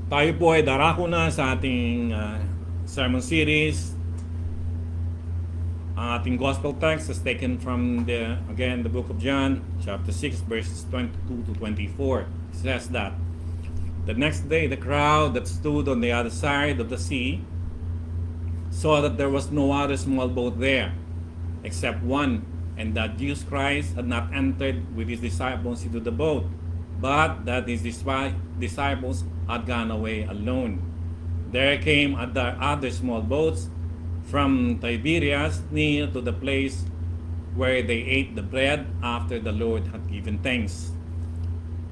Tayo po ay darako na sa ating sermon series. Ang ating gospel text is taken from the book of John, chapter 6, verses 22 to 24. It says that, the next day the crowd that stood on the other side of the sea saw that there was no other small boat there, except one, and that Jesus Christ had not entered with his disciples into the boat, but that his disciples had gone away alone. There came other small boats from Tiberias near to the place where they ate the bread after the Lord had given thanks.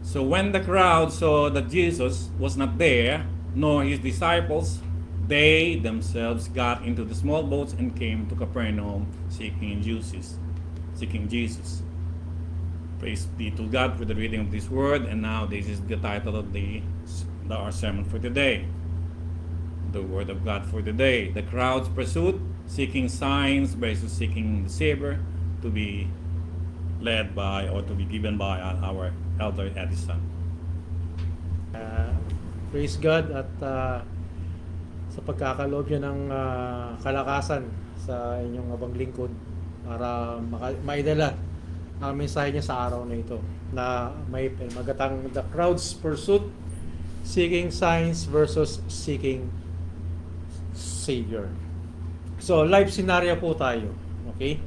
So when the crowd saw that Jesus was not there, nor his disciples, they themselves got into the small boats and came to Capernaum seeking Jesus. Praise be to God for the reading of this word. And now this is the title of our sermon for today. The word of God for today. The crowd's pursuit, seeking signs versus seeking the Savior, to be led by or to be given by our elder Edison. Praise God at sa pagkakaloob niya ng kalakasan sa inyong abang lingkod para maidala ang mensahe niya sa araw na ito na may magatang the crowd's pursuit, seeking signs versus seeking Savior. So life scenario po tayo, okay?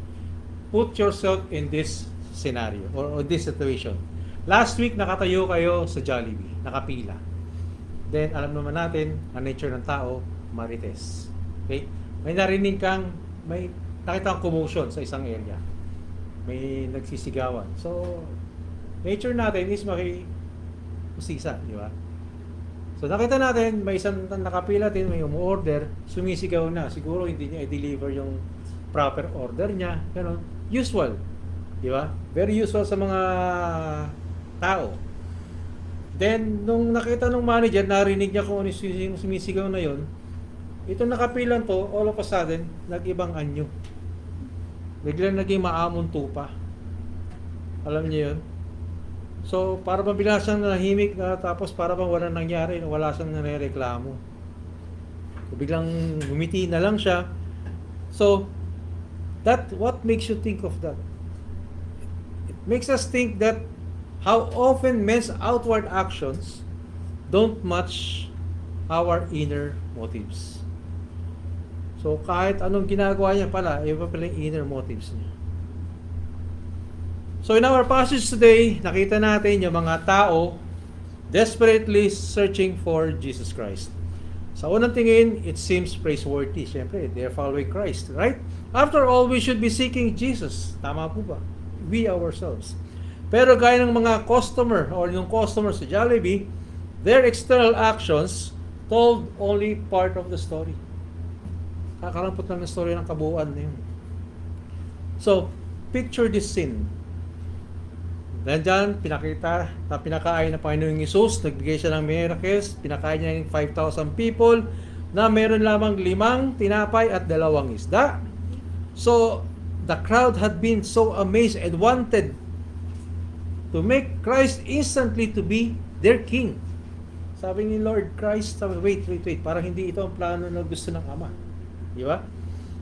Put yourself in this scenario or this situation. Last week nakatayo kayo sa Jollibee, nakapila. Then alam naman natin ang nature ng tao, marites. Okay? May nakita kang commotion sa isang area. May nagsisigawan. So, nature natin is makikusisa, di ba? So, nakita natin, may isang nakapila din, may umu-order, sumisigaw na. Siguro hindi niya i-deliver yung proper order niya. Ganun. Usual. Di ba? Very usual sa mga tao. Then, nung nakita ng manager, narinig niya kung ano yung sumisigaw na yon. Itong nakapilan to, all of a sudden, nag-ibang anyo. Biglang naging maamon tupa. Alam niyo yun? So, para bang bigla siyang nahimik na tapos para bang walang nangyari, wala siyang nare-reklamo. So, biglang gumiti na lang siya. So, what makes you think of that? It makes us think that how often men's outward actions don't match our inner motives. So kahit anong ginagawa niya pala, iba pala yung inner motives niya. So in our passage today, nakita natin yung mga tao desperately searching for Jesus Christ. Sa unang tingin, it seems praiseworthy. Siyempre, they're following Christ, right? After all, we should be seeking Jesus. Tama po ba? We ourselves. Pero gaya ng mga customer or yung customer sa Jollibee, their external actions told only part of the story. Kakarampot lang ng story ng kabuuan na yun. So, picture this scene. Nandiyan, pinakain ng Panginoong Hesus, nagbigay siya ng miracles, pinakain niya ng 5,000 people na meron lamang 5 tinapay at 2 isda. So, the crowd had been so amazed and wanted to make Christ instantly to be their king. Sabi ni Lord Christ, wait, parang hindi ito ang plano na gusto ng Ama. Di ba?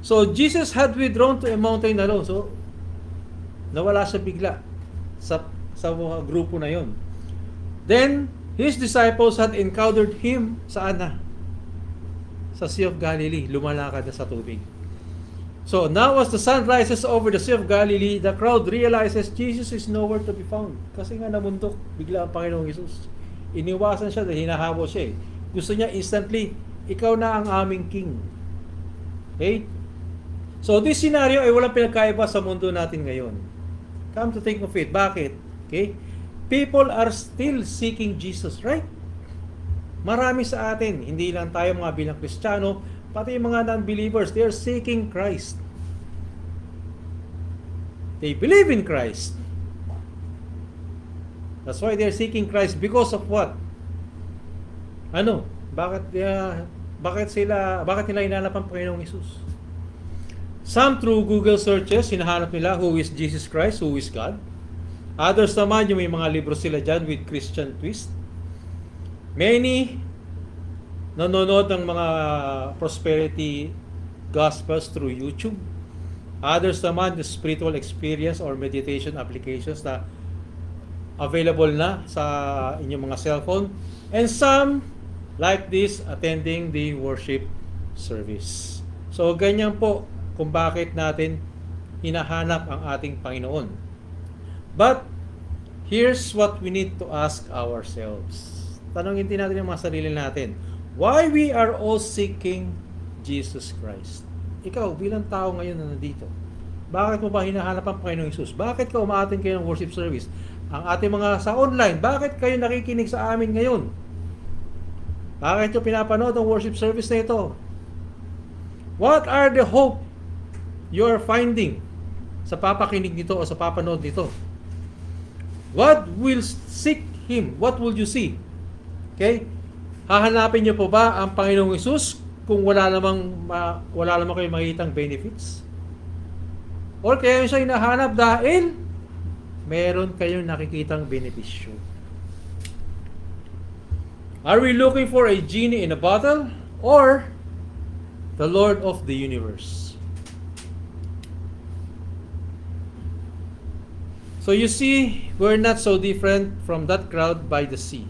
So, Jesus had withdrawn to a mountain alone. So, nawala siya bigla sa mga grupo na yon. Then, his disciples had encountered him saan na? Sa Sea of Galilee. Lumalakad na sa tubig. So, now as the sun rises over the Sea of Galilee, the crowd realizes Jesus is nowhere to be found. Kasi nga namundok bigla ang Panginoong Hesus. Iniwasan siya dahil hinahabol siya eh. Gusto niya instantly, ikaw na ang aming king. Okay? So, this scenario ay walang pinagkaiba sa mundo natin ngayon. Come to think of it. Bakit? Okay? People are still seeking Jesus, right? Marami sa atin, hindi lang tayo mga bilang Kristiyano, pati yung mga non-believers, they are seeking Christ. They believe in Christ. That's why they are seeking Christ because of what? Ano? Bakit nila hinanap ang Panginoong Hesus? Some through Google searches, hinahanap nila who is Jesus Christ, who is God. Others naman, yung may mga libro sila dyan with Christian twist. Many nanonood ng mga prosperity gospels through YouTube. Others naman, the spiritual experience or meditation applications na available na sa inyong mga cellphone. And some, like this, attending the worship service. So, ganyan po kung bakit natin hinahanap ang ating Panginoon. But, here's what we need to ask ourselves. Tanongin din natin yung mga sarili natin. Why we are all seeking Jesus Christ? Ikaw, bilang tao ngayon na nandito, bakit mo ba hinahanap ang Panginoong Hesus? Bakit ka umaattend kayo ng worship service? Ang ating mga sa online, bakit kayo nakikinig sa amin ngayon? Bakit nyo pinapanood ang worship service na ito? What are the hope you are finding sa papakinig nito o sa papanood nito? What will seek Him? What will you see? Okay? Hahanapin niyo po ba ang Panginoong Hesus kung wala namang kayo makitang benefits? Or kaya siya hinahanap dahil meron kayong nakikitang benepisyo? Are we looking for a genie in a bottle or the Lord of the universe? So you see, we're not so different from that crowd by the sea.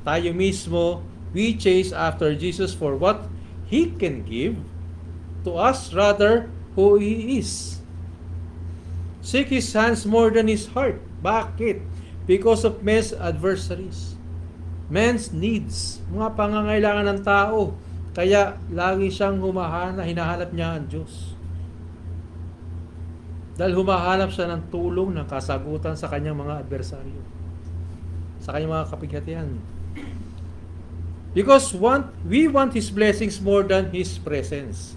Tayo mismo, we chase after Jesus for what He can give to us, rather who He is. Seek His hands more than His heart. Bakit? Because of men's adversaries. Men's needs. Mga pangangailangan ng tao. Kaya lagi siyang hinahanap niya ang Diyos. Dahil humahanap siya ng tulong, ng kasagutan sa kanyang mga adversaryo. Sa kanyang mga kapighatian. Because we want His blessings more than His presence.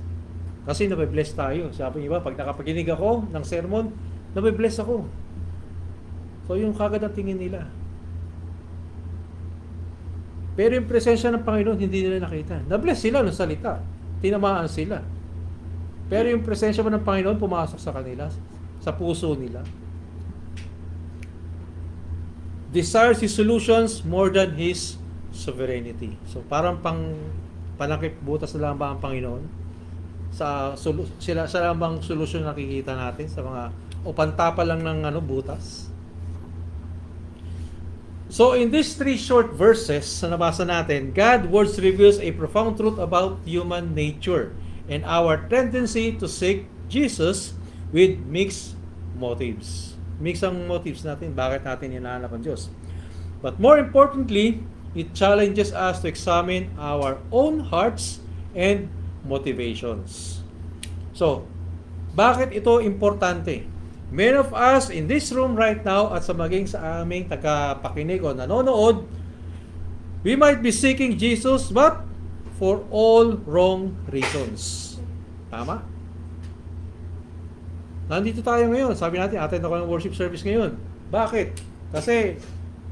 Kasi nabibless tayo. Sabi niyo ba, pag nakapakinig ako ng sermon, nabibless ako. So yung kagad ang tingin nila. Pero yung presensya ng Panginoon, hindi nila nakita. Nabless sila ng salita. Tinamaan sila. Pero yung presensya mo ng Panginoon pumasok sa kanila, sa puso nila. Desires His solutions more than His sovereignty. So parang panakip butas na lang ba ang Panginoon? Sila lang bang solusyon nakikita natin sa mga o pantapa lang ng butas? So in these 3 short verses na nabasa natin, God's words reveals a profound truth about human nature and our tendency to seek Jesus with mixed motives. Mixed ang motives natin, bakit natin hinahanap ang Diyos. But more importantly, it challenges us to examine our own hearts and motivations. So, bakit ito importante? Many of us in this room right now at sa maging sa aming tagapakinig o nanonood, we might be seeking Jesus but for all wrong reasons. Tama? Nandito tayo ngayon. Sabi natin, attend ako ng worship service ngayon. Bakit? Kasi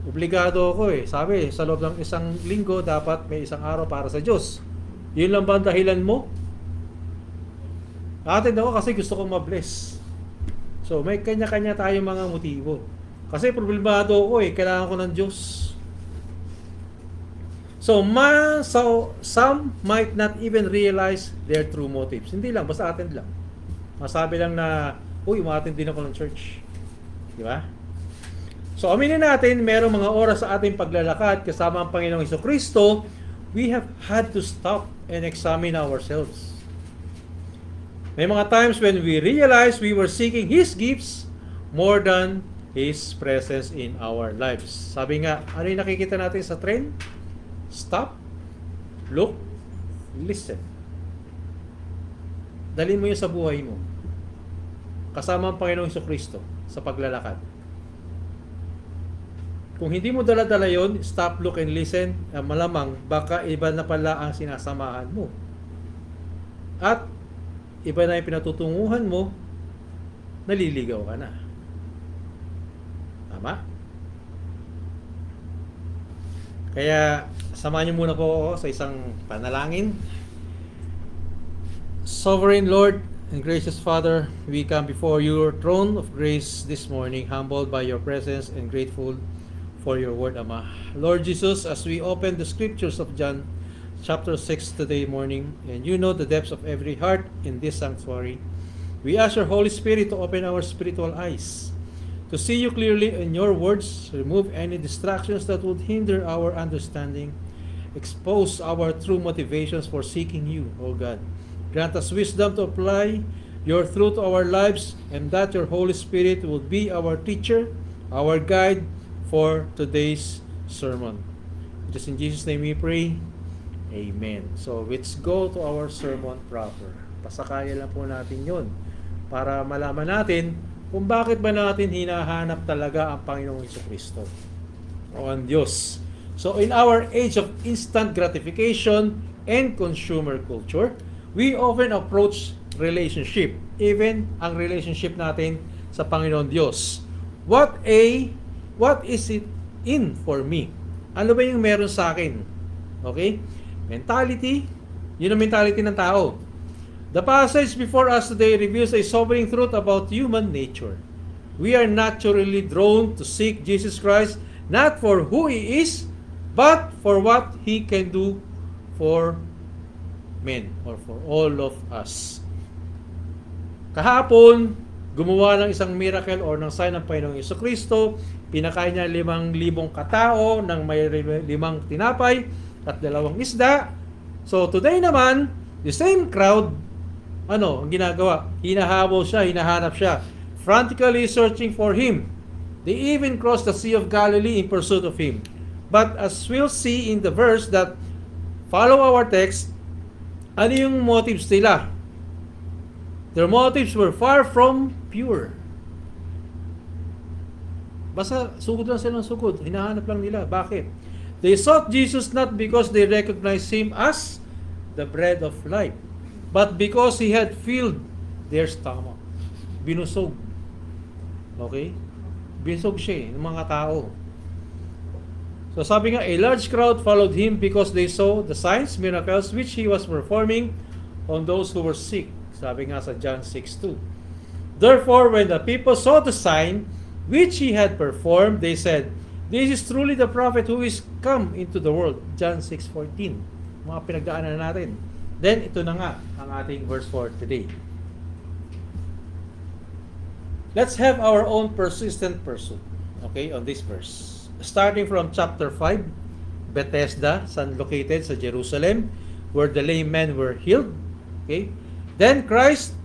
obligado ako eh. Sabi, sa loob ng isang linggo, dapat may isang araw para sa Diyos. Yun lang ba ang dahilan mo? Attend ako kasi gusto kong ma-bless. So, may kanya-kanya tayong mga motibo. Kasi problemado ako eh. Kailangan ko ng Diyos. So, some might not even realize their true motives. Hindi lang, basta attend lang. Masabi lang na, uy, umattend din ako ng church. Di ba? So, aminin natin, merong mga oras sa ating paglalakad kasama ang Panginoong Jesucristo, we have had to stop and examine ourselves. May mga times when we realize we were seeking His gifts more than His presence in our lives. Sabi nga, ano yung nakikita natin sa trend? Stop, look, listen. Dalhin mo yun sa buhay mo. Kasama ang Panginoong Jesucristo sa paglalakad. Kung hindi mo dala-dala yun, stop, look, and listen, malamang baka iba na pala ang sinasamahan mo. At iba na yung pinatutunguhan mo, naliligaw ka na. Tama? Kaya, samahan niyo muna po ako sa isang panalangin. Sovereign Lord and gracious Father, we come before your throne of grace this morning, humbled by your presence and grateful for your word, Ama. Lord Jesus, as we open the scriptures of John chapter 6 today morning, and you know the depths of every heart in this sanctuary. We ask your Holy Spirit to open our spiritual eyes, to see you clearly in your words, remove any distractions that would hinder our understanding, expose our true motivations for seeking you, O God. Grant us wisdom to apply your truth to our lives, and that your Holy Spirit will be our teacher, our guide for today's sermon. Just in Jesus' name we pray. Amen. So let's go to our sermon proper. Pasakaya lang po natin yun para malaman natin kung bakit ba natin hinahanap talaga ang Panginoong Jesucristo o ang Diyos. So in our age of instant gratification and consumer culture, we often approach relationship, even ang relationship natin sa Panginoon Diyos. What is it in for me? Ano ba yung meron sa akin? Okay? Mentality, yun ang mentality ng tao. The passage before us today reveals a sobering truth about human nature. We are naturally drawn to seek Jesus Christ not for who He is, but for what He can do for men or for all of us. Kahapon, gumawa ng isang miracle or ng sign ng Panginoong Jesucristo. Pinakain niya 5,000 katao ng may 5 tinapay at 2 isda. So today naman, the same crowd, ang ginagawa? Hinahabol siya, hinahanap siya, frantically searching for Him. They even crossed the Sea of Galilee in pursuit of Him. But as we'll see in the verse that follow our text, ano yung motives nila? Their motives were far from pure. Basta sugod lang silang sugod. Hinahanap lang nila. Bakit? They sought Jesus not because they recognized Him as the bread of life, but because He had filled their stomach. Binusog. Okay? Binusog siya ng mga tao. So sabi nga, a large crowd followed Him because they saw the signs, miracles, which He was performing on those who were sick. Sabi nga sa John 6:2. Therefore, when the people saw the sign which He had performed, they said, "This is truly the prophet who is come into the world." John 6:14. Mga pinagdaanan natin. Then, ito na nga ang ating verse for today. Let's have our own persistent pursuit, okay, on this verse. Starting from chapter 5, Bethesda, located sa Jerusalem, where the lame men were healed. Okay? Then Christ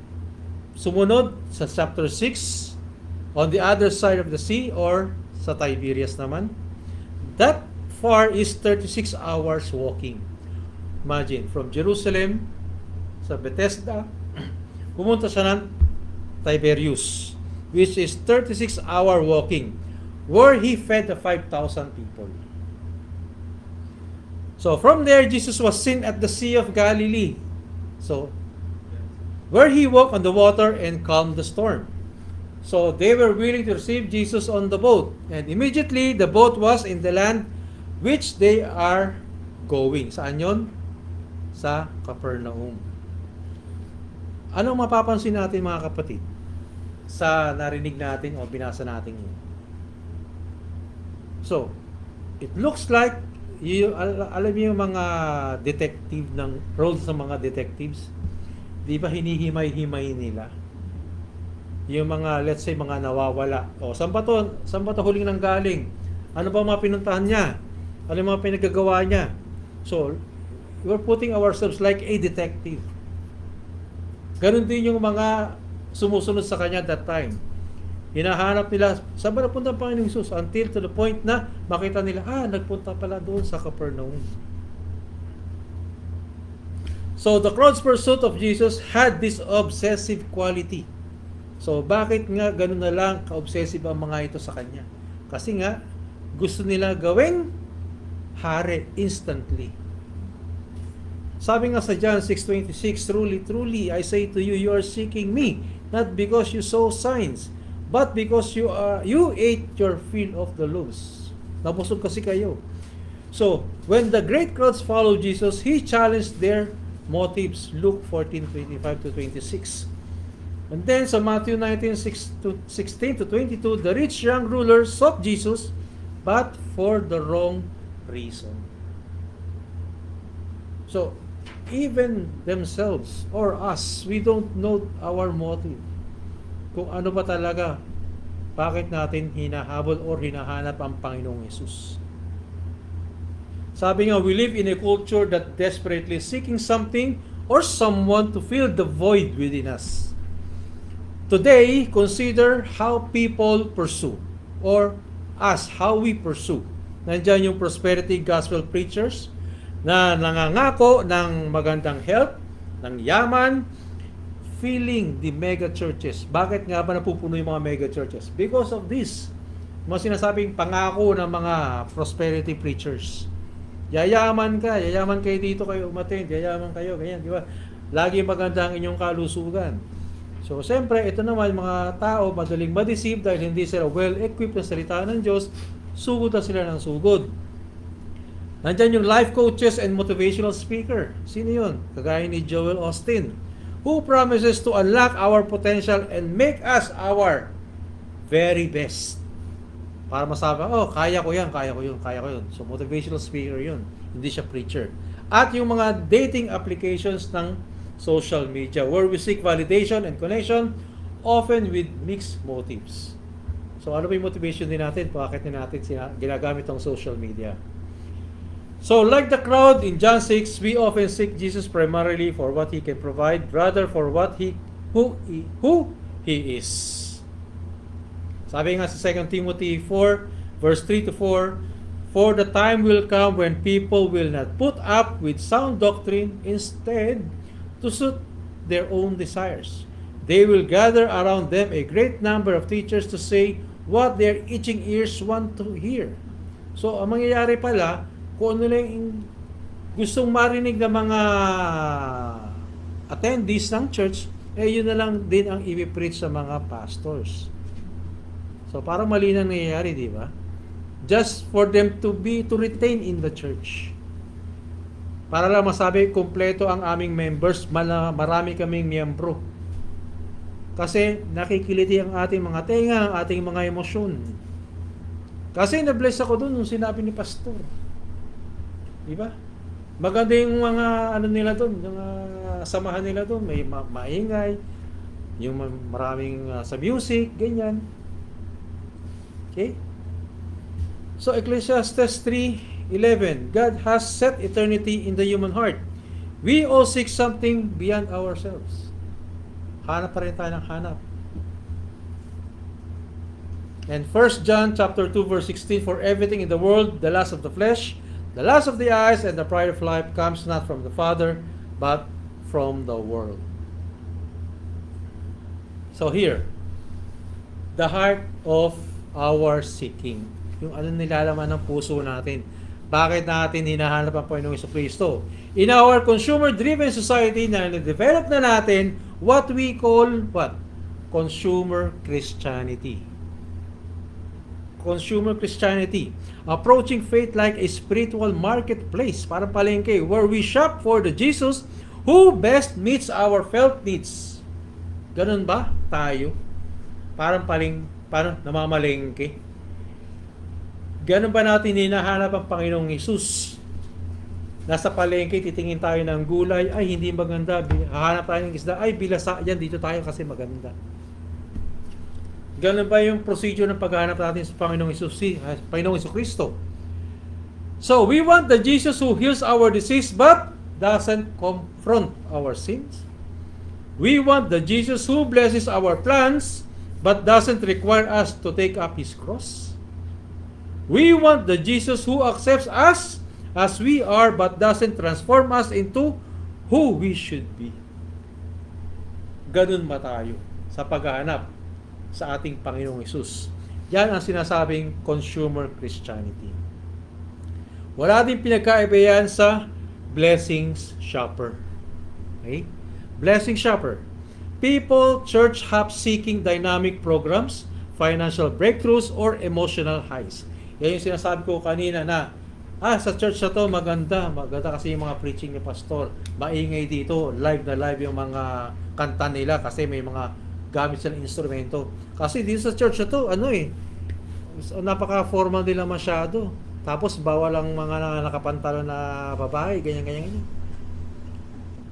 sumunod sa chapter 6 on the other side of the sea or sa Tiberias naman. That far is 36 hours walking. Imagine, from Jerusalem sa Bethesda, pumunta siya ng Tiberias, which is 36-hour walking, where He fed the 5,000 people. So from there, Jesus was seen at the Sea of Galilee. So, where He walked on the water and calmed the storm. So they were willing to receive Jesus on the boat. And immediately, the boat was in the land which they are going. Saan yun? Sa Capernaum. Anong mapapansin natin mga kapatid sa narinig natin o binasa natin yun? So, it looks like, alam niyo yung mga detective ng roles ng mga detectives, di ba hinihimay-himay nila? Yung mga, let's say, mga nawawala. O, saan ba to huling nang galing? Ano ba mga pinuntahan niya? Ano yung mga pinagagawa niya? So, we're putting ourselves like a detective. Ganon din yung mga sumusunod sa kanya that time. Hinahanap nila, saan ba napunta ang Panginoong Jesus? Until to the point na makita nila, nagpunta pala doon sa Capernaum. So, the crowd's pursuit of Jesus had this obsessive quality. So, bakit nga ganun na lang ka-obsessive ang mga ito sa kanya? Kasi nga, gusto nila gawing hari instantly. Sabi nga sa John 6:26, "Truly, truly, I say to you, you are seeking me, not because you saw signs, but because you ate your fill of the loaves." Nabusog kasi kayo. So, when the great crowds followed Jesus, He challenged their motives. Luke 14:25-26. And then sa Matthew 19:16-22, the rich young ruler sought Jesus, but for the wrong reason. So, even themselves or us, we don't know our motive. Kung ano ba talaga, bakit natin hinahabol or hinahanap ang Panginoong Hesus. Sabi nga, we live in a culture that desperately seeking something or someone to fill the void within us. Today, consider how people pursue or us, how we pursue. Nandiyan yung prosperity gospel preachers na nangangako ng magandang health, ng yaman, filling the mega churches. Bakit nga ba napupuno yung mga mega churches? Because of this. Mga sinasabing pangako ng mga prosperity preachers. Yayaman kayo dito kayo umattend, yayaman kayo, ganyan, di ba? Lagi maganda ang inyong kalusugan. So, siyempre, ito naman mga tao madaling ma-deceive dahil hindi sila well-equipped na salita ng Diyos, sugod na sila ng sugod. Nandyan yung life coaches and motivational speaker. Sino yun? Kagaya ni Joel Austin, who promises to unlock our potential and make us our very best. Para masabi, kaya ko yan. So, motivational speaker yun. Hindi siya preacher. At yung mga dating applications ng social media where we seek validation and connection often with mixed motives. So, ano ba yung motivation din natin? Bakit din natin ginagamit ang social media? So, like the crowd in John 6, we often seek Jesus primarily for what He can provide, rather for who He is. Sabi nga sa 2 Timothy 4, verse 3 to 4, for the time will come when people will not put up with sound doctrine, instead, to suit their own desires. They will gather around them a great number of teachers to say what their itching ears want to hear. So, ang mangyayari pala, kung ano lang yung gustong marinig ng mga attendees ng church, yun na lang din ang i-preach sa mga pastors. So, parang mali na nangyayari, di ba? Just for them to retain in the church. Para lang masabi, kompleto ang aming members, marami kaming miyembro. Kasi nakikiliti ang ating mga tenga, ang ating mga emosyon. Kasi na-bless ako doon nung sinabi ni pastor. Di ba? Maganda yung mga nila doon, yung samahan nila doon, may maingay, yung maraming sa music, ganyan. Okay? So Ecclesiastes 3:11, God has set eternity in the human heart. We all seek something beyond ourselves. Hanap pa rin tayo ng hanap. And 1 John chapter 2 verse 16, for everything in the world, the lust of the flesh, the lust of the eyes, and the pride of life comes not from the Father, but from the world. So here, the heart of our seeking. Yung ano nilalaman ng puso natin. Bakit natin hinahanap ang Panginoong Jesucristo? In our consumer-driven society, na develop na natin what we call what? Consumer Christianity. Consumer Christianity, approaching faith like a spiritual marketplace, parang palengke, where we shop for the Jesus who best meets our felt needs. Ganun ba tayo? Parang namamalengke. Ganun ba natin hinahanap ang Panginoong Hesus? Nasa palengke, titingin tayo ng gulay, ay hindi maganda, hahanap tayo ng isda, ay bilasa, yan dito tayo kasi maganda. Ganun ba yung procedure ng paghahanap natin sa Panginoong Jesucristo? So, we want the Jesus who heals our disease but doesn't confront our sins. We want the Jesus who blesses our plans but doesn't require us to take up His cross. We want the Jesus who accepts us as we are but doesn't transform us into who we should be. Ganun ba tayo sa paghahanap sa ating Panginoong Hesus? Yan ang sinasabing consumer Christianity. Wala din pinagkaiba yan sa blessings shopper. Okay? Blessing shopper. People church hop seeking dynamic programs, financial breakthroughs, or emotional highs. Yan yung sinasabi ko kanina na sa church na to maganda kasi yung mga preaching ni pastor. Maingay dito, live na live yung mga kanta nila kasi may mga gamit silang instrumento. Kasi dito sa church na to, napaka-formal nila masyado. Tapos bawal ang mga nakapantalo na babae, ganyan.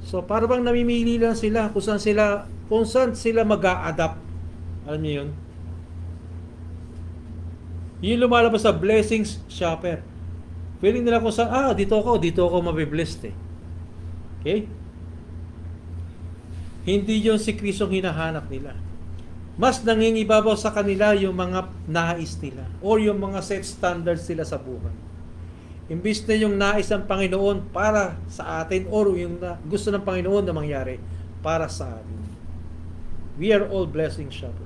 So, para bang namimili lang sila kung saan sila mag-a-adapt. Alam niyo yun? Yung lumalabas sa blessings shopper. Feeling nila kung saan, dito ako mabiblessed eh. Okay? Hindi yun si Kristong hinahanap nila. Mas nangingibabaw sa kanila yung mga nais nila or yung mga set standards nila sa buhay. Imbis na yung nais ng Panginoon para sa atin or yung gusto ng Panginoon na mangyari para sa atin. We are all blessing shopper.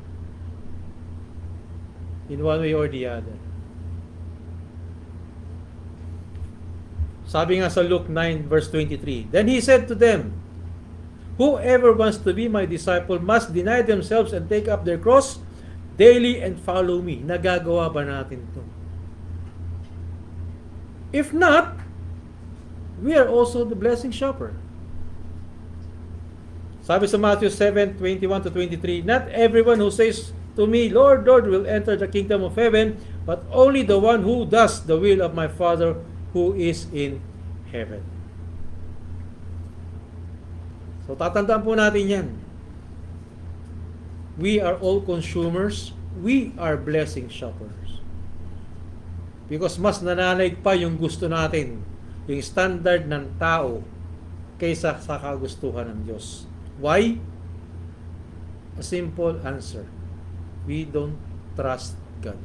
In one way or the other. Sabi nga sa Luke 9 verse 23, Then he said to them, Whoever wants to be my disciple must deny themselves and take up their cross daily and follow me. Nagagawa ba natin to? If not, we are also the blessing shopper. Sabi sa Matthew 7:21 to 23, Not everyone who says to me, Lord, Lord, will enter the kingdom of heaven, but only the one who does the will of my Father who is in heaven. So tatandaan po natin yan. We are all consumers. We are blessing shoppers. Because mas nananaig pa yung gusto natin, yung standard ng tao, kaysa sa kagustuhan ng Diyos. Why? A simple answer. We don't trust God.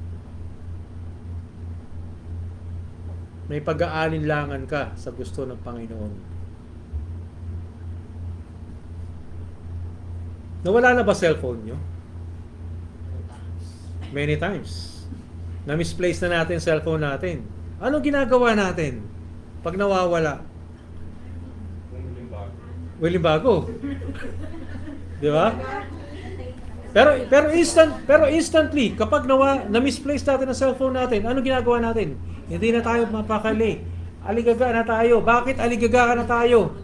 May pag-aalinlangan ka sa gusto ng Panginoon. Nawala na ba cellphone nyo? Many times. Na-misplace na natin cellphone natin. Anong ginagawa natin pag nawawala? Willing bago. Di ba? Pero instantly, kapag na-misplace natin ang cellphone natin, anong ginagawa natin? Hindi na tayo mapakali. Aligaga na tayo. Bakit aligaga na tayo?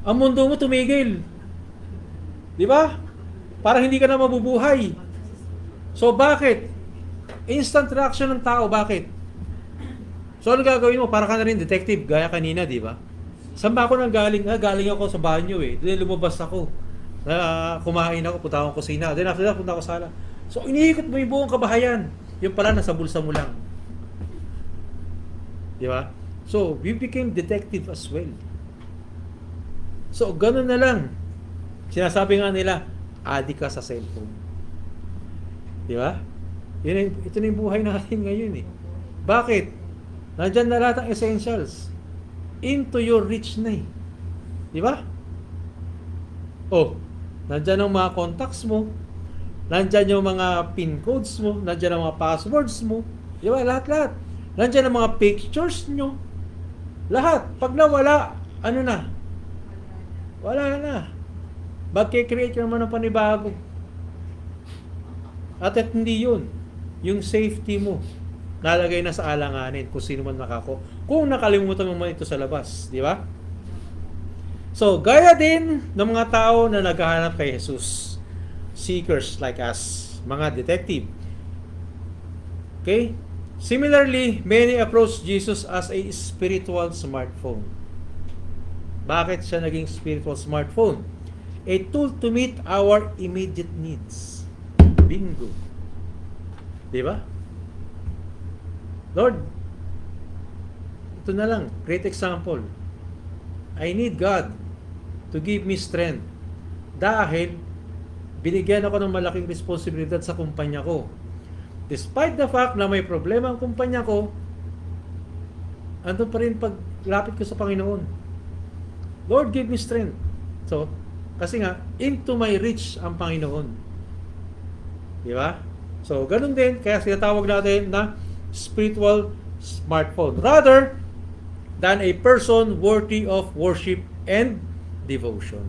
Ang mundo mo tumigil. Di ba? Parang hindi ka na mabubuhay. So bakit? Instant reaction ng tao, bakit? So ano gagawin mo? Para ka na rin detective, gaya kanina, di ba? Saan ba ako nang galing? Galing ako sa banyo eh. Doon lumabas ako. Kumain ako, punta akong kusina. Then after that, punta ako sala. So iniikot mo yung buong kabahayan. Yung pala, nasa bulsa mo lang. Di ba? So, we became detective as well. So, ganun na lang. Sinasabi nga nila, adik ka sa cellphone. Di ba? Ito na yung buhay natin ngayon eh. Bakit? Nandyan na lahat ang essentials. Into your reach na eh. Di ba? Oh, nandyan ang mga contacts mo. Nandyan yung mga pin codes mo. Nandyan ang mga passwords mo. Di ba? Lahat-lahat. Nandyan ang mga pictures nyo. Lahat. Pag nawala, ano na? Wala na. Magkikreate ka naman ng panibago. At hindi yun. Yung safety mo, nalagay na sa alanganin kung sino man kung nakalimutan mo man ito sa labas. Di ba? So, gaya din ng mga tao na naghahanap kay Jesus. Seekers like us. Mga detective. Okay? Similarly, many approach Jesus as a spiritual smartphone. Bakit siya naging spiritual smartphone? A tool to meet our immediate needs. Bingo. Di ba? Lord, ito na lang, great example. I need God to give me strength dahil binigyan ako ng malaking responsibilidad sa kumpanya ko. Despite the fact na may problema ang kumpanya ko, andun pa rin paglapit ko sa Panginoon. Lord, give me strength. So, kasi nga, into my reach ang Panginoon. Di ba? So, ganun din, kaya sinatawag natin na spiritual smartphone. Rather than a person worthy of worship and devotion.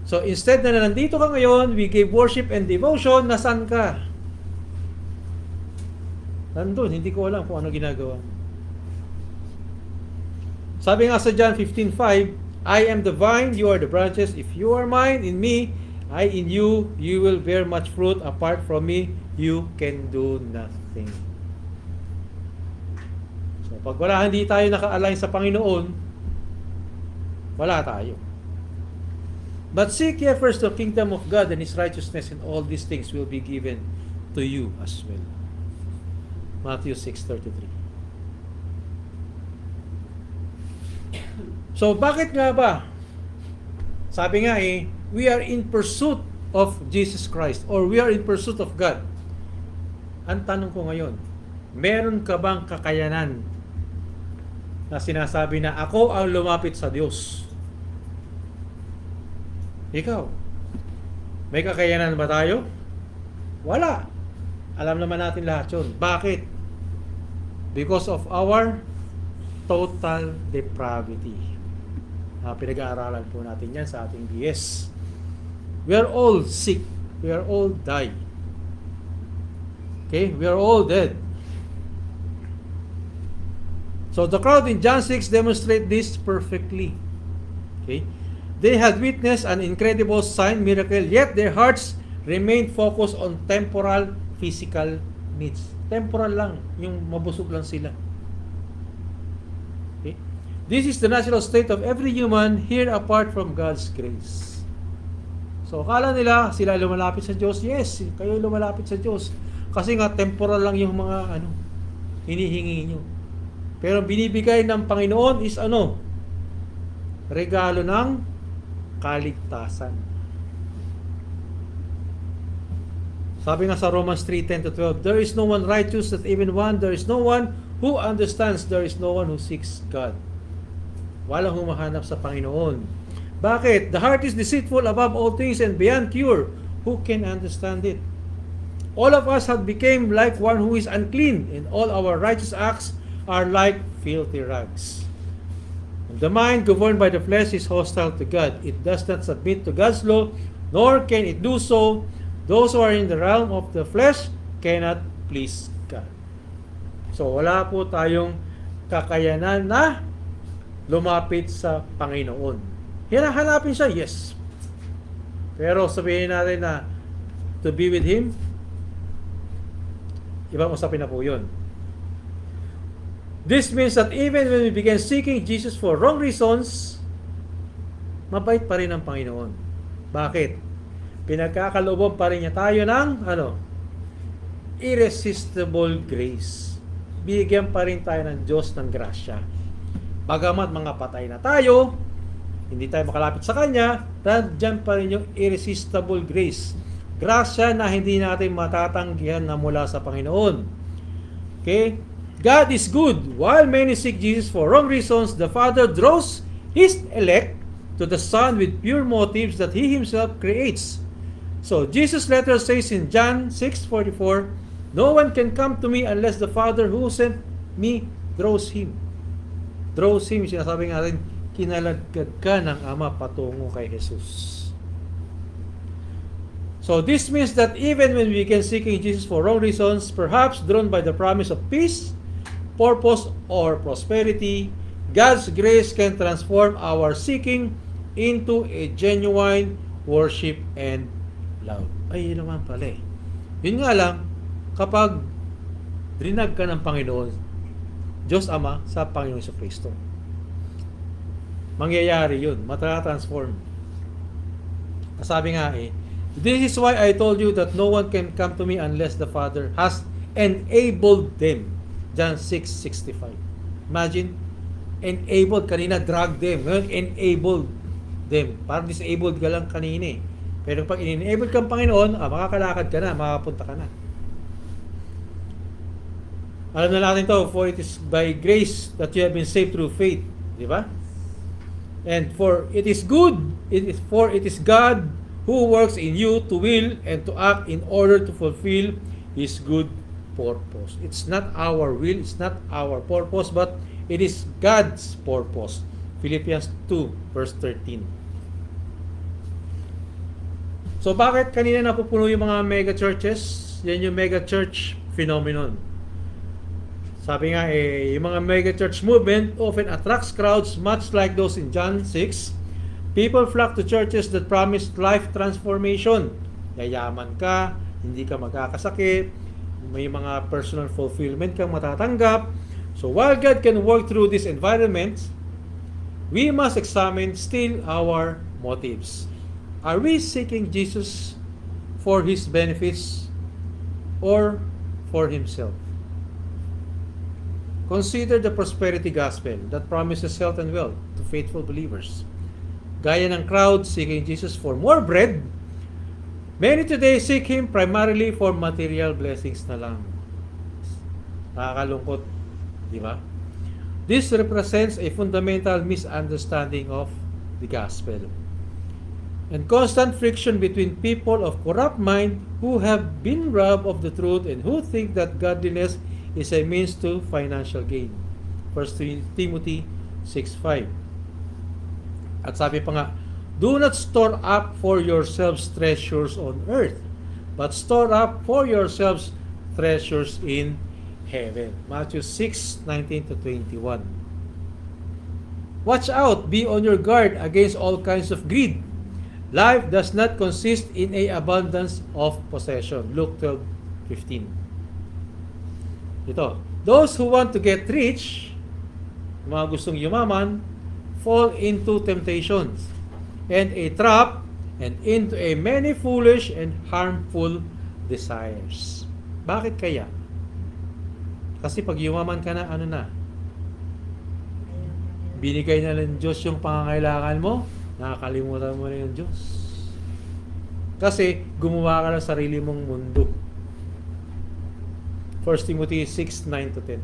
So, instead na nandito ka ngayon, we give worship and devotion, nasaan ka? Nandun, hindi ko alam kung ano ginagawa. Sabi nga sa John 15:5, I am the vine, you are the branches. If you are mine, in me, I in you, you will bear much fruit. Apart from me, you can do nothing. So, pag hindi tayo naka-align sa Panginoon, Wala tayo. But seek ye first the kingdom of God and His righteousness, and all these things will be given to you as well. Matthew 6:33. So, bakit nga ba? Sabi nga we are in pursuit of Jesus Christ, or we are in pursuit of God. Ang tanong ko ngayon, meron ka bang kakayanan na sinasabi na ako ang lumapit sa Diyos? Ikaw, may kakayanan ba tayo? Wala. Alam naman natin lahat yun. Bakit? Because of our total depravity. Pinag-aaralan po natin yan sa ating BS. We are all sick. We are all die. Okay? We are all dead. So the crowd in John 6 demonstrate this perfectly. Okay? They had witnessed an incredible sign, miracle, yet their hearts remained focused on temporal, physical needs. Temporal lang, yung mabusog lang sila. Okay? This is the natural state of every human here apart from God's grace. So, akala nila sila lumalapit sa Diyos. Yes, kayo lumalapit sa Diyos. Kasi nga, temporal lang yung mga hinihingi nyo. Pero binibigay ng Panginoon is regalo ng kaligtasan. Sabi nga sa Romans 3:10-12, there is no one righteous, not even one. There is no one who understands. There is no one who seeks God. Walang humahanap sa Panginoon. Bakit? The heart is deceitful above all things and beyond cure. Who can understand it? All of us have become like one who is unclean, and all our righteous acts are like filthy rags. The mind governed by the flesh is hostile to God. It does not submit to God's law, nor can it do so. Those who are in the realm of the flesh cannot please God. So wala po tayong kakayanan na lumapit sa Panginoon. Hinahanapin siya, yes. Pero sabihin natin na to be with Him, ibang usapin na po yun. This means that even when we begin seeking Jesus for wrong reasons, mabait pa rin ang Panginoon. Bakit? Pinagkakalooban pa rin niya tayo ng irresistible grace. Bigyan pa rin tayo ng Diyos ng grasya. Bagamat mga patay na tayo, hindi tayo makalapit sa Kanya, nandiyan pa rin yung irresistible grace. Grasya na hindi natin matatanggihan na mula sa Panginoon. Okay? God is good. While many seek Jesus for wrong reasons, the Father draws His elect to the Son with pure motives that He Himself creates. So, Jesus' letter says in John 6:44, no one can come to me unless the Father who sent me draws him. Draws him, sinasabi nga rin, kinalagkad ka ng Ama patungo kay Jesus. So, this means that even when we begin seeking Jesus for wrong reasons, perhaps drawn by the promise of peace, purpose, or prosperity, God's grace can transform our seeking into a genuine worship and love. Ay, yun naman pala eh. Yun nga lang, kapag drinag ka ng Panginoon, Diyos Ama sa Panginoon Jesucristo, mangyayari yun, matatransform. Sabi nga this is why I told you that no one can come to me unless the Father has enabled them. John 6:65. Imagine, enabled, kanina drug them, ngayon enabled them. Parang disabled ka lang kanina eh. Pero pag in-enable kang Panginoon, makakalakad ka na, makakapunta ka na. Alam na natin to, for it is by grace that you have been saved through faith. Di ba? And for it is good, it is God who works in you to will and to act in order to fulfill His good purpose. It's not our will, it's not our purpose, but it is God's purpose. Philippians 2 verse 13. So bakit kanina napupuno yung mga mega churches? Yan yung mega church phenomenon. Sabi nga yung mga mega church movement often attracts crowds much like those in John 6. People flock to churches that promise life transformation. Yayaman ka, hindi ka magkakasakit, may mga personal fulfillment kang matatanggap. So while God can work through these environments, we must examine still our motives. Are we seeking Jesus for His benefits or for Himself? Consider the prosperity gospel that promises health and wealth to faithful believers. Gaya ng crowd seeking Jesus for more bread, many today seek Him primarily for material blessings na lang. Nakakalungkot, di ba? This represents a fundamental misunderstanding of the gospel and constant friction between people of corrupt mind who have been robbed of the truth and who think that godliness is a means to financial gain. 1 Timothy 6:5. At sabi pa nga, do not store up for yourselves treasures on earth, but store up for yourselves treasures in heaven. Matthew 6:19-21. Watch out, be on your guard against all kinds of greed. Life does not consist in a abundance of possession. Luke 12:15. Ito, those who want to get rich, mga gustong yumaman, fall into temptations and a trap and into a many foolish and harmful desires. Bakit kaya? Kasi pag yumaman ka na, ano na? Binigay na ng Diyos yung pangangailangan mo, nakakalimutan mo na yung Diyos. Kasi gumawa ka ng sarili mong mundo. 1 Timothy 6:9-10.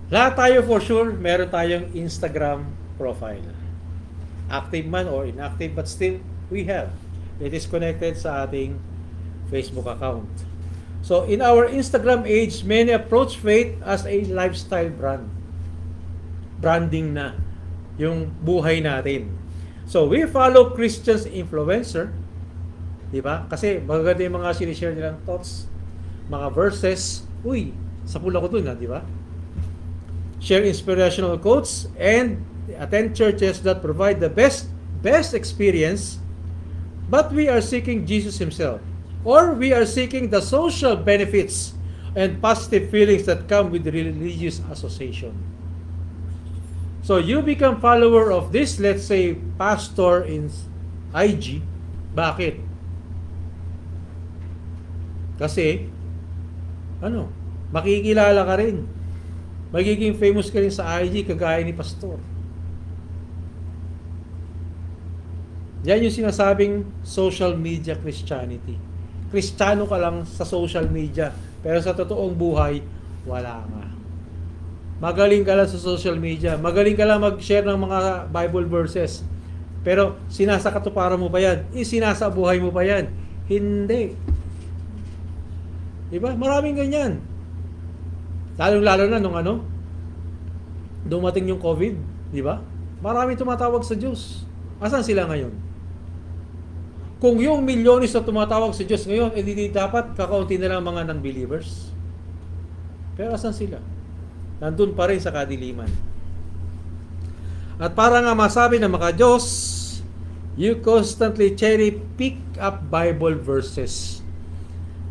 Lahat tayo for sure, meron tayong Instagram profile. Active man or inactive, but still, we have. It is connected sa ating Facebook account. So, in our Instagram age, many approach faith as a lifestyle brand. Branding na yung buhay natin. So, we follow Christians influencer. Diba? Kasi magaganda yung mga sinishare nilang thoughts, mga verses. Uy, sa pula ko dun, diba? Share inspirational quotes and attend churches that provide the best experience, but we are seeking Jesus Himself. Or we are seeking the social benefits and positive feelings that come with religious association. So you become follower of this, let's say, pastor in IG. Bakit? Kasi, makikilala ka rin. Magiging famous ka rin sa IG kagaya ni pastor. Yan yung sinasabing social media Christianity. Kristiyano ka lang sa social media, pero sa totoong buhay, wala nga. Magaling ka lang sa social media, magaling ka lang mag-share ng mga Bible verses, pero sinasakatuparan mo ba yan? Sinasabuhay mo ba yan? Hindi. Diba? Maraming ganyan. Lalo na nung dumating yung COVID, diba? Maraming tumatawag sa Diyos. Asan sila ngayon? Kung yung milyones na tumatawag sa Diyos ngayon, edi dapat kakaunti na lang mga non-believers. Pero asan sila? Nandun pa rin sa kadiliman. At para nga masabi ng mga Diyos, you constantly cherry pick up Bible verses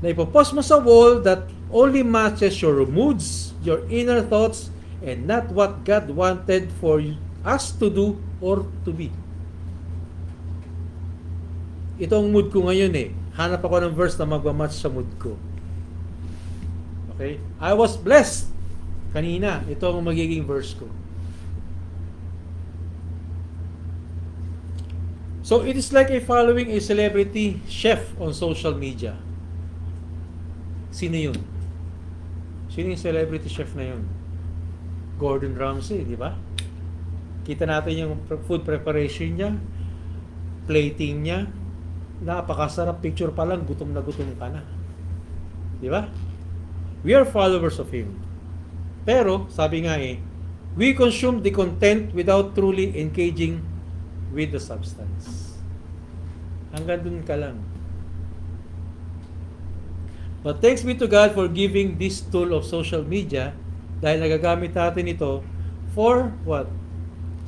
na ipopost mo sa wall that only matches your moods, your inner thoughts, and not what God wanted for us to do or to be. Itong mood ko ngayon hanap ako ng verse na magmamatch sa mood ko. Okay? I was blessed. Kanina, ito ang magiging verse ko. So, it is like following a celebrity chef on social media. Sino yun? Sino yung celebrity chef na yun? Gordon Ramsay, di ba? Kita natin yung food preparation niya, plating niya, napakasarap, picture pa lang, gutom na gutom ka na. Di ba? We are followers of Him. Pero, sabi nga we consume the content without truly engaging with the substance. Hanggang dun ka lang. But thanks be to God for giving this tool of social media dahil nagagamit natin ito for what?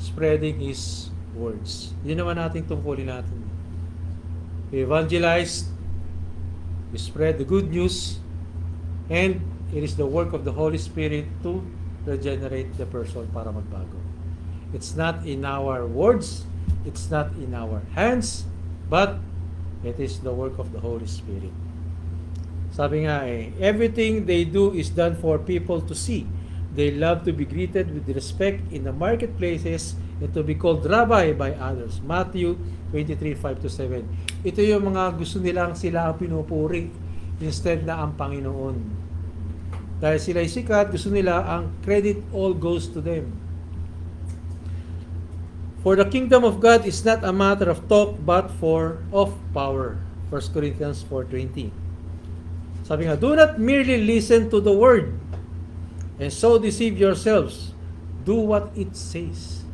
Spreading His words. Yun naman natin tungkulin natin. We evangelize, we spread the good news, and it is the work of the Holy Spirit to regenerate the person para magbago. It's not in our words, it's not in our hands, but it is the work of the Holy Spirit. Sabi nga everything they do is done for people to see. They love to be greeted with respect in the marketplaces and to be called rabbi by others. Matthew 23:5-7. Ito yung mga gusto nilang sila ang pinupuri instead na ang Panginoon. Dahil sila sikat, gusto nila ang credit all goes to them. For the kingdom of God is not a matter of talk but of power. 1 Corinthians 4:20. Sabi nga, do not merely listen to the word and so deceive yourselves. Do what it says.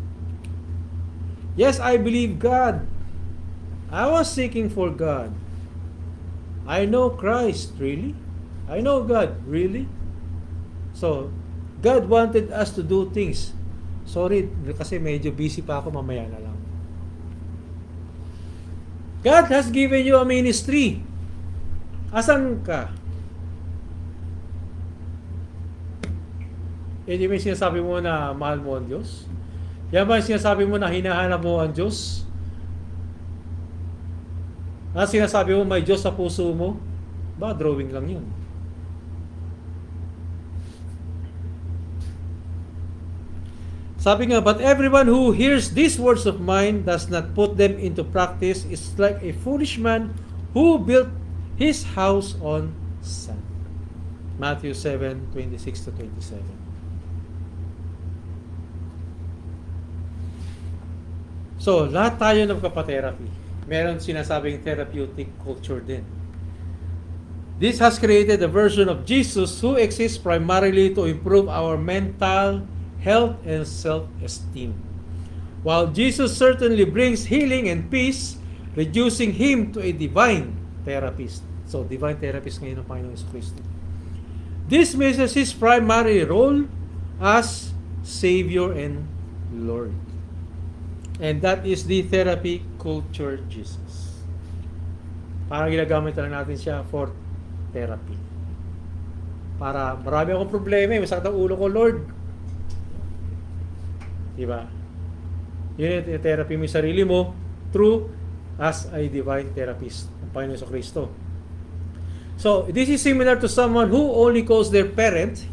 Yes, I believe God. I was seeking for God. I know Christ, really? I know God, really? So, God wanted us to do things. Sorry, kasi medyo busy pa ako, mamaya na lang. God has given you a ministry. Asan ka? Hindi may sinasabi mo na mahal mo ang Diyos? Yan ba sinasabi mo na hinahanap mo ang Diyos? Sinasabi mo may Diyos sa puso mo? Ba, drawing lang yun. Sabi nga, but everyone who hears these words of mine does not put them into practice is like a foolish man who built his house on sand. Matthew 7:26-27. So, lahat tayo ng kapatherapy. Meron sinasabing therapeutic culture din. This has created a version of Jesus who exists primarily to improve our mental health and self-esteem. While Jesus certainly brings healing and peace, reducing Him to a divine therapist. So, divine therapist ngayon ng Panginoon Kristo. This misses His primary role as Savior and Lord. And that is the therapy culture Jesus. Parang ginagamit lang natin siya for therapy. Para marami akong problema, masakit ang ulo ko, Lord. Diba? Yun yung therapy mo yung sarili mo through as a divine therapist, ang Panginoon sa Kristo. So, this is similar to someone who only calls their parent,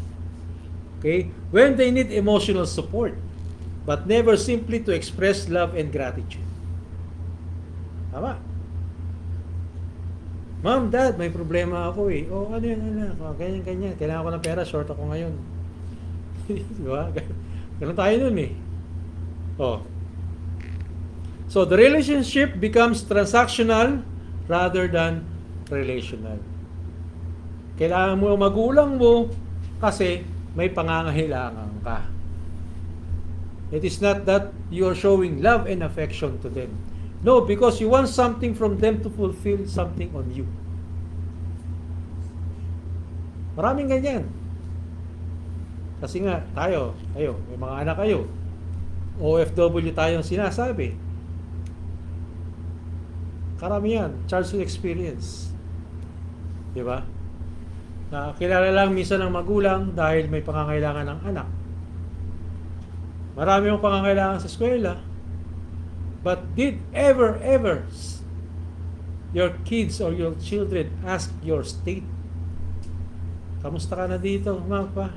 okay, when they need emotional support, but never simply to express love and gratitude. Tama? Mom, Dad, may problema ako eh. Oh, ano yan, anak? Oh, ganyan. Kailangan ko ng pera, short ako ngayon. Diba? Ganun tayo nun eh. Oh. So, the relationship becomes transactional rather than relational. Kailangan mo yung magulang mo kasi may pangangailangan ka. It is not that you are showing love and affection to them. No, because you want something from them to fulfill something on you. Maraming ganyan. Kasi nga, tayo, may mga anak kayo. OFW tayong sinasabi. Karamihan, childhood experience. Diba? Na kilala lang minsan ng magulang dahil may pangangailangan ng anak. Marami yung pangangailangan sa eskwela. But did ever your kids or your children ask your state? Kamusta ka na dito, mga pa?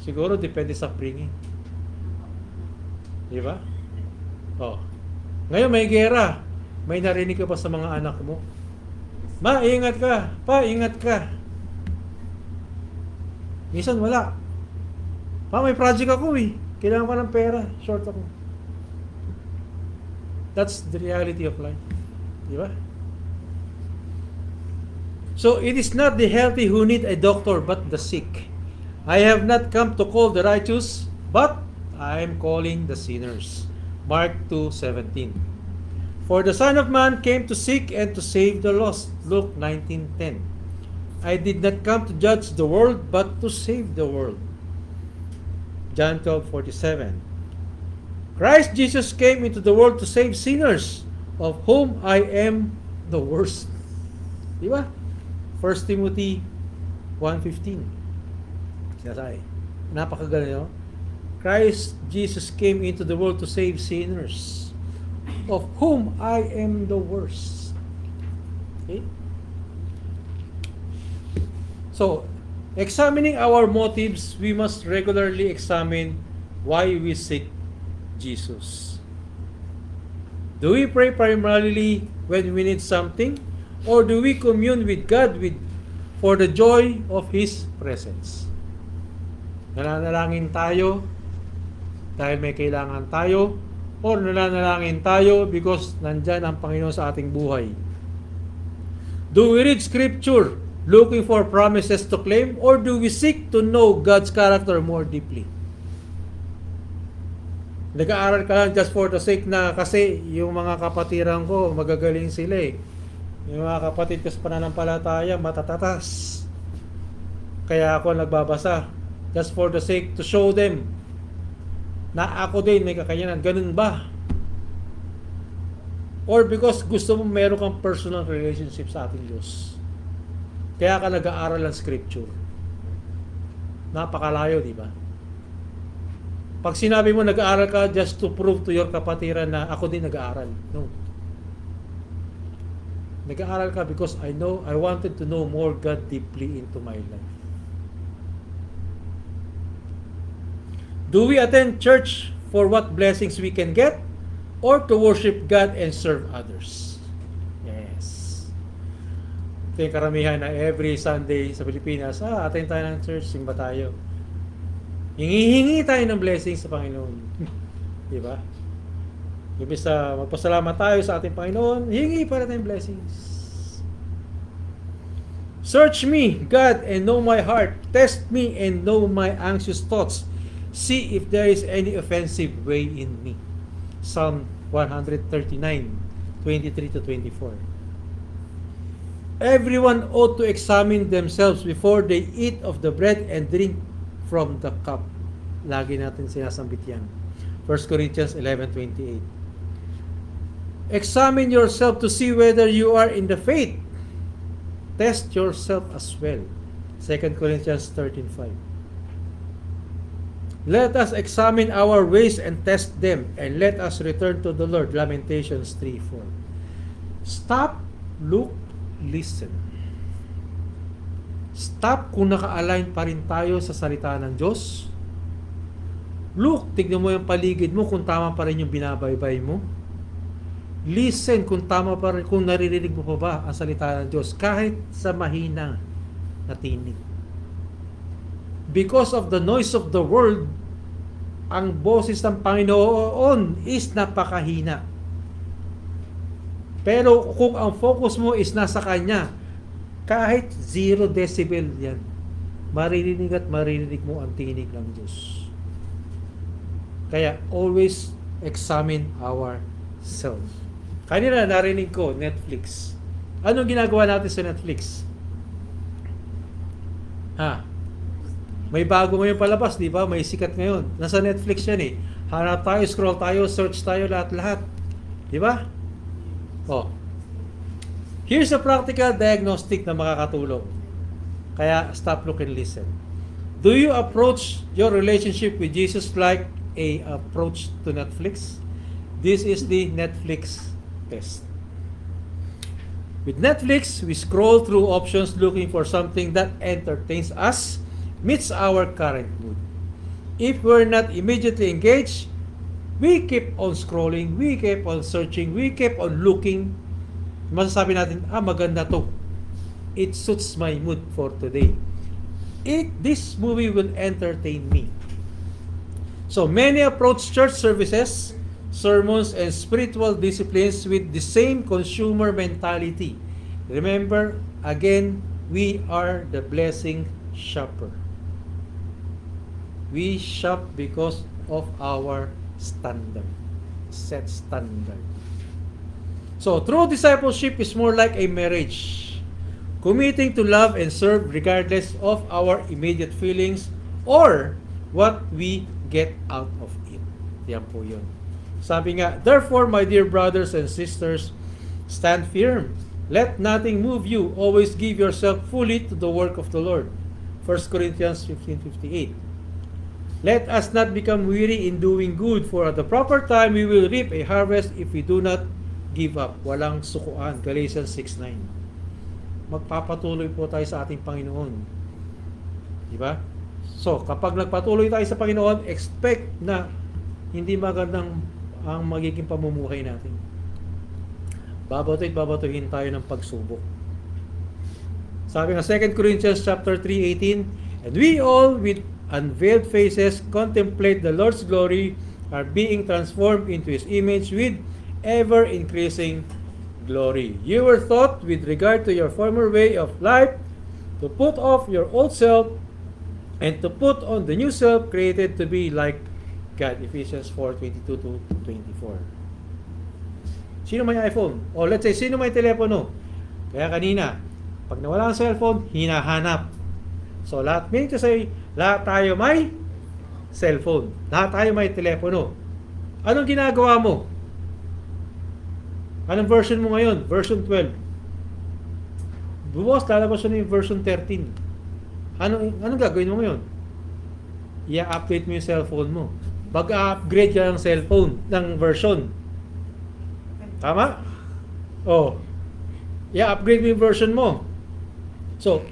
Siguro depende sa upbringing. Di ba? Oh. Ngayon may gera. May narinig ka ba sa mga anak mo? Ma, ingat ka. Pa, ingat ka. Minsan wala. Pa, may project ako eh. Kailangan ko ng pera. Short ako. That's the reality of life. Di ba? So, it is not the healthy who need a doctor, but the sick. I have not come to call the righteous, but I am calling the sinners. Mark 2:17. For the Son of Man came to seek and to save the lost. Luke 19:10. I did not come to judge the world, but to save the world. John 12:47. Christ Jesus came into the world to save sinners, of whom I am the worst. Di ba? 1 Timothy 1:15. Sinasabi. Napakagaling, no? Christ Jesus came into the world to save sinners, of whom I am the worst. Okay? So, examining our motives, we must regularly examine why we seek Jesus. Do we pray primarily when we need something? Or do we commune with God for the joy of His presence? Nananalangin tayo dahil may kailangan tayo, or nananalangin tayo because nandyan ang Panginoon sa ating buhay? Do we read Scripture looking for promises to claim, or do we seek to know God's character more deeply? Nag-aaral ka lang just for the sake na kasi yung mga kapatiran ko magagaling sila eh. Yung mga kapatid ko sa pananampalataya matatatas. Kaya ako nagbabasa just for the sake to show them na ako din may kakayanan. Ganun ba? Or because gusto mo meron kang personal relationship sa ating Diyos. Kaya ka nag-aaral ng Scripture. Napakalayo, di ba? Pag sinabi mo nag-aaral ka just to prove to your kapatiran na ako din nag-aaral. No. Nag-aaral ka because I wanted to know more God deeply into my life. Do we attend church for what blessings we can get, or to worship God and serve others? Yes. Ito yung karamihan na every Sunday sa Pilipinas, attend tayo ng church, simba tayo. Hingi tayo ng blessings sa Panginoon. Di ba? Imbis na magpasalamat tayo sa ating Panginoon, hingi para tayong blessings. Search me, God, and know my heart. Test me and know my anxious thoughts. See if there is any offensive way in me. Psalm 139, 23-24. Everyone ought to examine themselves before they eat of the bread and drink from the cup. Lagi natin sinasambit yan. 1 Corinthians 11:28. Examine yourself to see whether you are in the faith. Test yourself as well. 2 Corinthians 13:5. Let us examine our ways and test them, and let us return to the Lord. Lamentations 3:4. Stop, look, listen. Stop kung naka-align pa rin tayo sa salita ng Diyos. Look, tignan mo yung paligid mo kung tama pa rin yung binabaybay mo. Listen kung tama pa rin, kung naririnig mo pa ba ang salita ng Diyos kahit sa mahina na tinig. Because of the noise of the world, ang boses ng Panginoon is napakahina. Pero kung ang focus mo is nasa Kanya, kahit 0 decibel yan, maririnig at maririnig mo ang tinig ng Diyos. Kaya always examine ourselves. Kanina narinig ko, Netflix. Anong ginagawa natin sa Netflix? May bago ngayon palabas, di ba? May sikat ngayon. Nasa Netflix yan eh. Hanap tayo, scroll tayo, search tayo, lahat-lahat. Di ba? Here's a practical diagnostic na makakatulong. Kaya stop, look, and listen. Do you approach your relationship with Jesus like a approach to Netflix? This is the Netflix test. With Netflix, we scroll through options looking for something that entertains us, meets our current mood. If we're not immediately engaged, we keep on scrolling, we keep on searching, we keep on looking. Masasabi natin, maganda to. It suits my mood for today. This movie will entertain me. So many approach church services, sermons, and spiritual disciplines with the same consumer mentality. Remember, again, we are the blessing shopper. We shop because of our standard, set standard. So, true discipleship is more like a marriage, committing to love and serve regardless of our immediate feelings or what we get out of it. Yan po yun. Sabi nga, therefore, my dear brothers and sisters, stand firm. Let nothing move you. Always give yourself fully to the work of the Lord. 1 Corinthians 15:58. Let us not become weary in doing good, for at the proper time we will reap a harvest if we do not give up. Walang sukuan. Galatians 6:9. Magpapatuloy po tayo sa ating Panginoon. Di ba? So, kapag nagpatuloy tayo sa Panginoon, expect na hindi magandang ang magiging pamumuhay natin. Babatuhin tayo ng pagsubok. Sabi ng 2 Corinthians chapter 3:18, and we all with unveiled faces contemplate the Lord's glory, are being transformed into His image with ever increasing glory. You were taught with regard to your former way of life to put off your old self and to put on the new self created to be like God. Ephesians 4:22-24. Sino may iPhone? O let's say, sino may telepono? Kaya kanina, pag nawala ang cellphone, hinahanap. So lahat, meaning to say, lahat tayo may cellphone. Lahat tayo may telepono. Anong ginagawa mo? Anong version mo ngayon? Version 12. Bukas, lalabas na yung version 13. Anong gagawin mo ngayon? I-update mo yung cellphone mo. Mag-upgrade ka ng cellphone, ng version. Tama? Oh. I-upgrade mo yung version mo. So,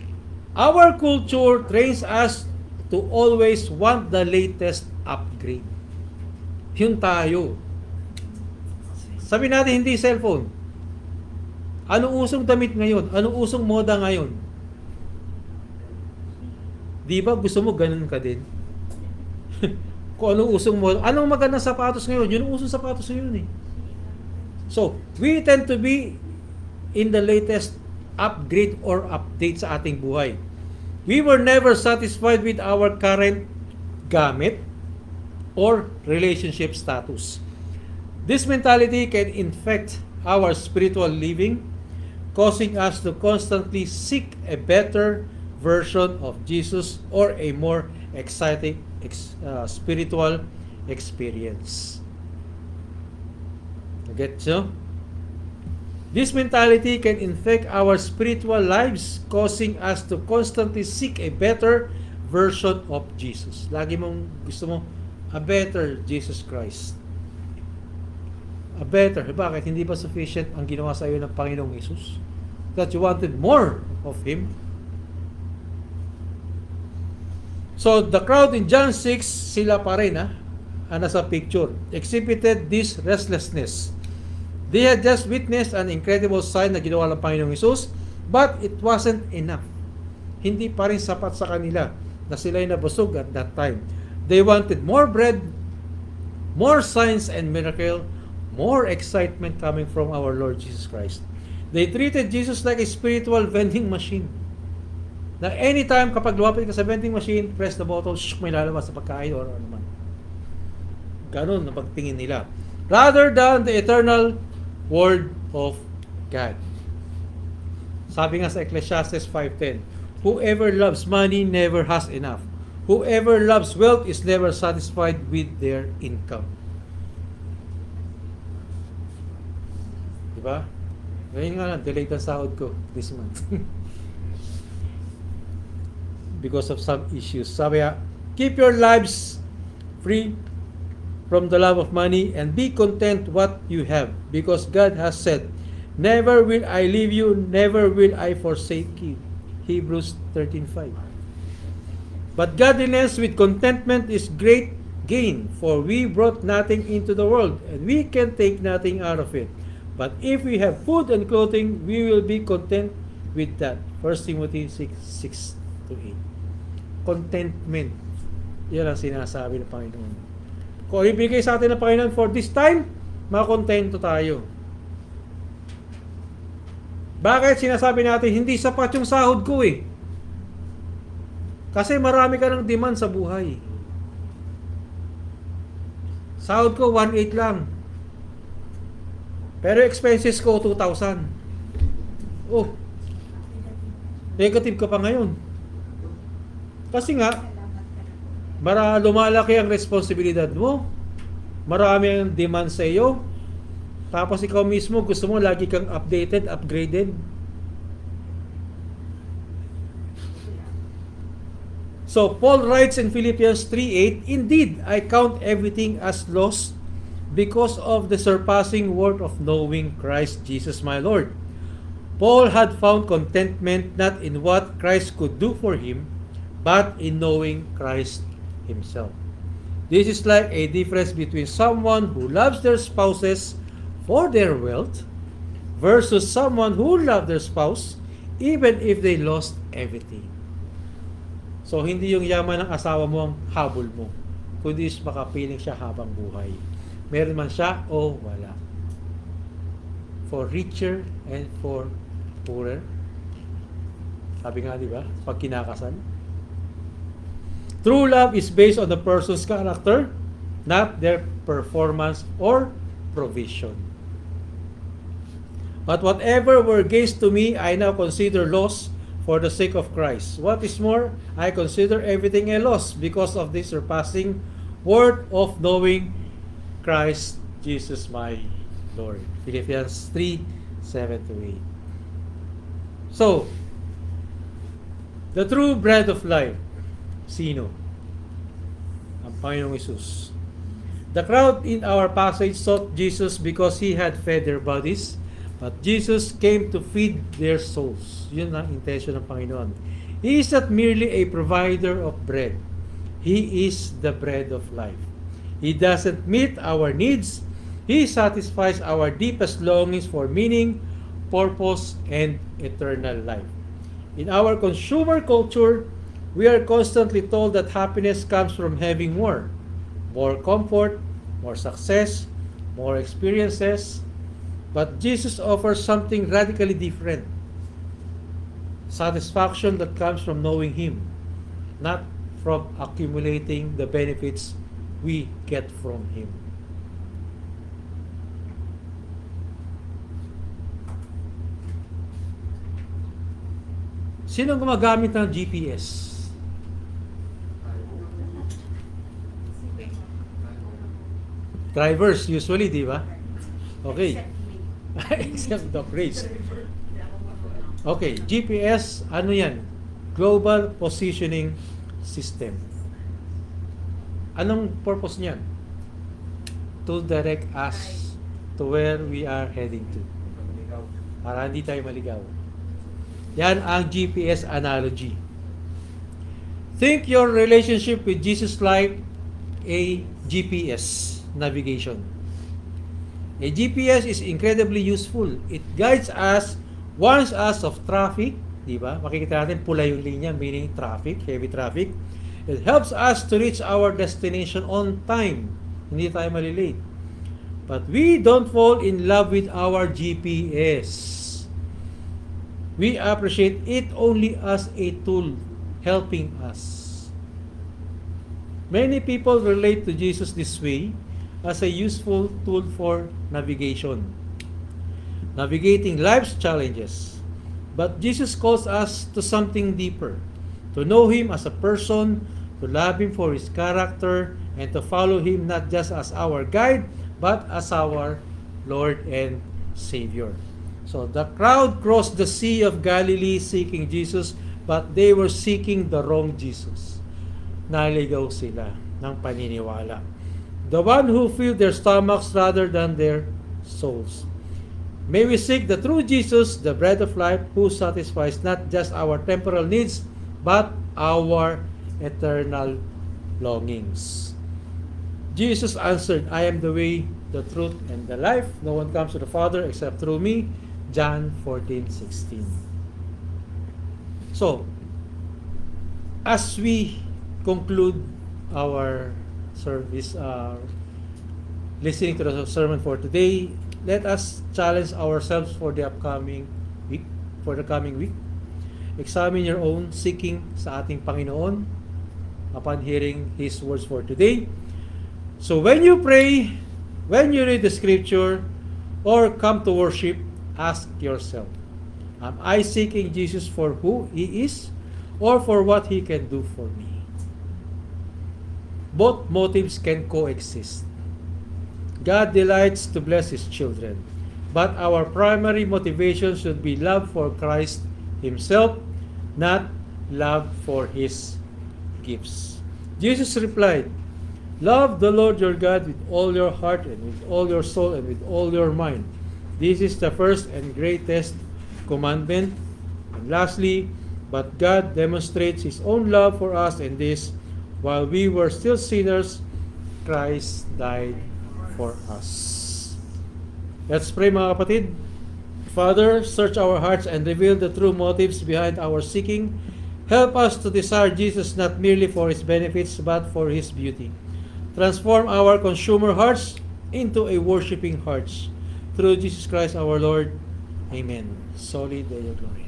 our culture trains us to always want the latest upgrade. Yun tayo. Sabi natin hindi cellphone. Anong usong damit ngayon? Anong usong moda ngayon? Di ba gusto mo ganun ka din? Kung anong usong moda. Anong magandang sapatos ngayon? Yun ang usong sapatos ngayon eh. So, we tend to be in the latest upgrade or update sa ating buhay. We were never satisfied with our current gamit or relationship status. This mentality can infect our spiritual living, causing us to constantly seek a better version of Jesus or a more exciting spiritual experience. Get you? This mentality can infect our spiritual lives, causing us to constantly seek a better version of Jesus. Lagi mong gusto mo a better Jesus Christ. A better. Bakit? Hindi ba sufficient ang ginawa sa iyo ng Panginoong Jesus? That you wanted more of Him? So, the crowd in John 6, sila pa rin, nasa picture, exhibited this restlessness. They had just witnessed an incredible sign na ginawa ng Panginoong Jesus, but it wasn't enough. Hindi pa rin sapat sa kanila na sila'y nabusog at that time. They wanted more bread, more signs and miracle, more excitement coming from our Lord Jesus Christ. They treated Jesus like a spiritual vending machine. Na anytime kapag lumapit ka sa vending machine, press the button, may lalabas sa pagkain or ano man. Ganon na pagtingin nila. Rather than the eternal Word of God. Sabi nga sa Ecclesiastes 5:10, whoever loves money never has enough. Whoever loves wealth is never satisfied with their income. Diba? Ngayon nga lang, delayed ang sahod ko this month. Because of some issues. Sabi nga, keep your lives free from the love of money and be content what you have, because God has said, never will I leave you, never will I forsake you. Hebrews 13:5. But godliness with contentment is great gain, for we brought nothing into the world, and we can take nothing out of it. But if we have food and clothing, we will be content with that. 1 Timothy 6:6-8. Contentment. Yan ang sinasabi ng Panginoon. Kung ibigay sa atin ng Panginoon for this time, makontento tayo. Bakit sinasabi natin, hindi sapat yung sahod ko eh? Kasi marami ka ng demand sa buhay. Sahod ko 1.8 lang. Pero expenses ko 2,000. Oh, negative ka pa ngayon. Kasi nga, lumalaki ang responsibilidad mo. Marami ang demand sa iyo. Tapos ikaw mismo gusto mo lagi kang updated, upgraded. So Paul writes in Philippians 3:8, "Indeed, I count everything as loss because of the surpassing worth of knowing Christ Jesus my Lord." Paul had found contentment not in what Christ could do for him, but in knowing Christ himself. This is like a difference between someone who loves their spouses for their wealth versus someone who loves their spouse even if they lost everything. So, hindi yung yaman ng asawa mo ang habol mo, kundi is makapiling siya habang buhay. Meron man siya o wala. For richer and for poorer. Sabi nga, di ba? Pag kinakasal. True love is based on the person's character, not their performance or provision. But whatever were gains to me, I now consider loss for the sake of Christ. What is more, I consider everything a loss because of the surpassing worth of knowing Christ Jesus my Lord. Philippians 3:7-8. So, the true bread of life, sino? Ang Panginoong Hesus. The crowd in our passage sought Jesus because He had fed their bodies, but Jesus came to feed their souls. Yun ang intention ng Panginoon. He is not merely a provider of bread. He is the bread of life. He doesn't meet our needs. He satisfies our deepest longings for meaning, purpose, and eternal life. In our consumer culture, we are constantly told that happiness comes from having more comfort, more success, more experiences. But Jesus offers something radically different. Satisfaction that comes from knowing Him, not from accumulating the benefits we get from Him. Sino gumagamit ng GPS? Drivers usually, di ba? Okay. Except Doc Race. Okay, GPS, ano yan? Global Positioning System. Anong purpose niyan? To direct us to where we are heading to. Para hindi tayo maligaw. Yan ang GPS analogy. Think your relationship with Jesus like a GPS navigation. A GPS is incredibly useful. It guides us, warns us of traffic, di ba? Makikita natin pula yung linya, meaning traffic, heavy traffic. It helps us to reach our destination on time. Hindi tayo malilate. But we don't fall in love with our GPS. We appreciate it only as a tool helping us. Many people relate to Jesus this way, as a useful tool for navigation, navigating life's challenges. But Jesus calls us to something deeper, to know Him as a person, to love Him for His character, and to follow Him not just as our guide, but as our Lord and Savior. So the crowd crossed the Sea of Galilee seeking Jesus, but they were seeking the wrong Jesus. Naligaw sila ng paniniwala. The one who filled their stomachs rather than their souls. May we seek the true Jesus, the bread of life, who satisfies not just our temporal needs, but our eternal longings. Jesus answered, I am the way, the truth, and the life. No one comes to the Father except through me. John 14:16. So, as we conclude our service, listening to the sermon for today, let us challenge ourselves for the upcoming week, for the coming week. Examine your own seeking sa ating Panginoon upon hearing His words for today. So when you pray, when you read the scripture, or come to worship, ask yourself, am I seeking Jesus for who He is, or for what He can do for me? Both motives can coexist. God delights to bless His children, but our primary motivation should be love for Christ Himself, not love for His gifts. Jesus replied, "Love the Lord your God with all your heart and with all your soul and with all your mind. This is the first and greatest commandment." And lastly, but God demonstrates His own love for us in this: while we were still sinners, Christ died for us. Let's pray, mga kapatid. Father, search our hearts and reveal the true motives behind our seeking. Help us to desire Jesus not merely for His benefits but for His beauty. Transform our consumer hearts into a worshiping hearts. Through Jesus Christ our Lord. Amen. Soli Deo Gloria.